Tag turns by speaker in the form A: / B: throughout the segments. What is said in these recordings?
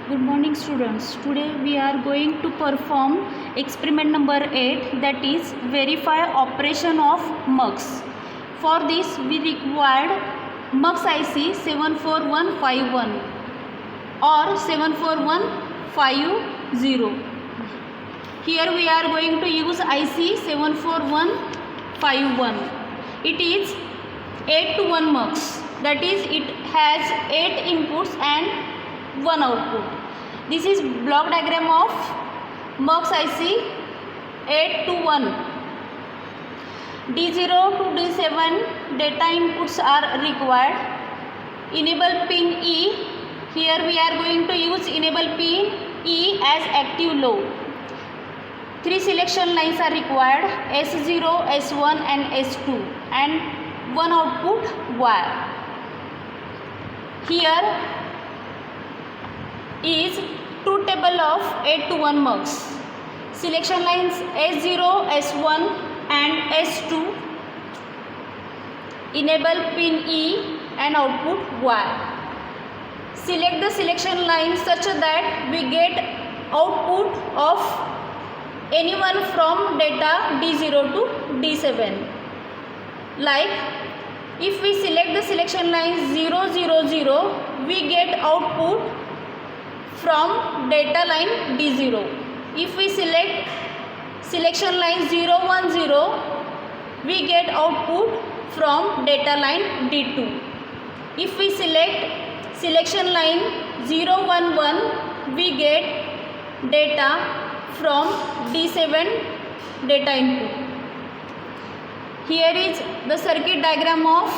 A: Good morning students. Today we are going to perform experiment number 8, that is verify operation of MUX. For this we required MUX IC 74151 or 74150. Here we are going to use IC 74151. It is 8 to 1 MUX, that is it has 8 inputs and 1 output. This is block diagram of MUX IC 8 to 1. D0 to D7 data inputs are required. Enable pin E. Here we are going to use enable pin E as active low. 3 selection lines are required, S0, S1 and S2, and 1 output Y. Here is two table of 8 to 1 MUX. Selection lines S0, S1 and S2. Enable pin E and output Y. Select the selection line such that we get output of anyone from data D0 to D7. Like if we select the selection line 0, 0, 0, we get output from data line D0. If we select selection line 0, 1, 0, we get output from data line D2. If we select selection line 0, 1, 1, we get data from D7 data input. Here is the circuit diagram of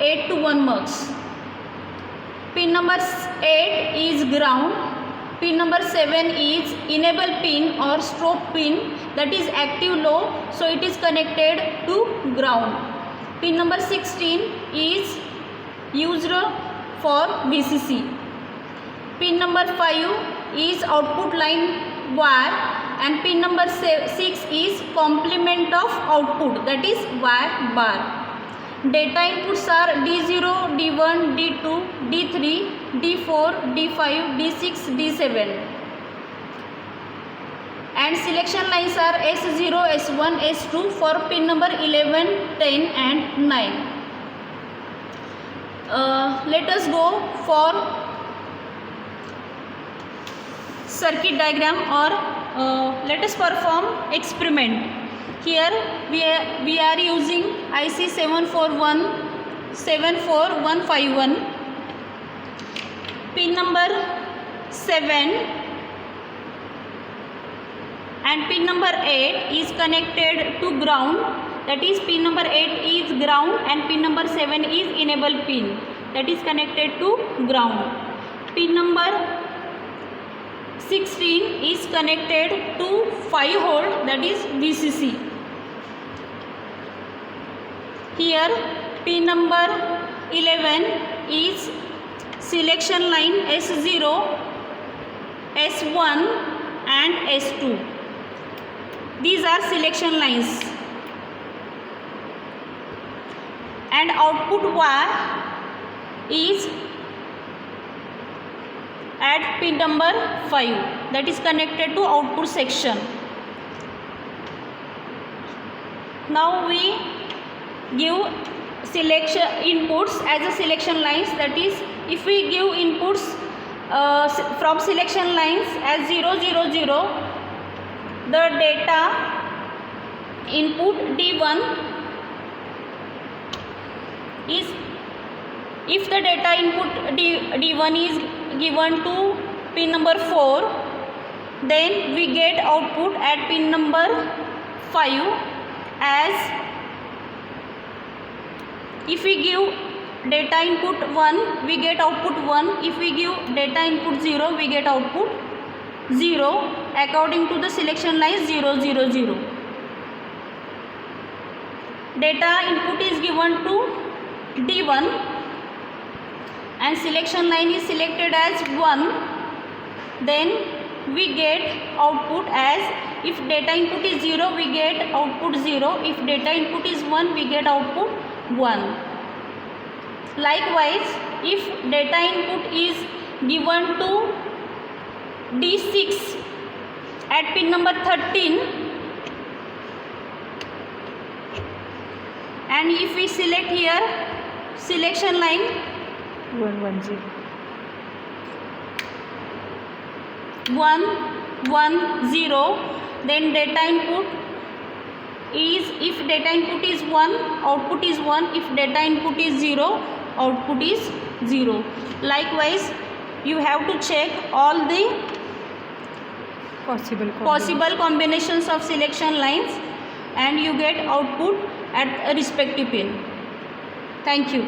A: 8 to 1 MUX. Pin number 8 is ground. Pin number 7 is enable pin or strobe pin, that is active low, so it is connected to ground. Pin number 16 is used for VCC. Pin number 5 is output line Y, and pin number 6 is complement of output, that is Y bar. Data inputs are D0, D1, D2, D3, D4, D5, D6, D7. And selection lines are S0, S1, S2 for pin number 11, 10 and 9. Let us go for circuit diagram, or let us perform experiment. Here we are using IC 74151. Pin number 7 and pin number 8 is connected to ground, that is pin number 8 is ground and pin number 7 is enable pin, that is connected to ground. Pin number 16 is connected to 5 volt, that is VCC. Here pin number 11 is selection line S0, S1 and S2. These are selection lines. And output Y is at pin number 5, that is connected to output section. Now we give selection inputs as a selection lines, that is if we give inputs from selection lines as 0, 0, 0, the data input D1 is, if the data input D1 is given to pin number 4, then we get output at pin number 5 as, if we give data input 1, we get output 1. If we give data input 0, we get output 0 according to the selection line 0, 0, 0. Data input is given to D1 and selection line is selected as 1, then we get output as, if data input is 0, we get output 0. If data input is 1, we get output 1. Likewise, if data input is given to D6 at pin number 13, and if we select here selection line
B: 110.
A: 110, then data input is, if data input is 1, output is 1, if data input is 0, output is 0. Likewise, you have to check all the possible combinations of selection lines and you get output at a respective pin. Thank you.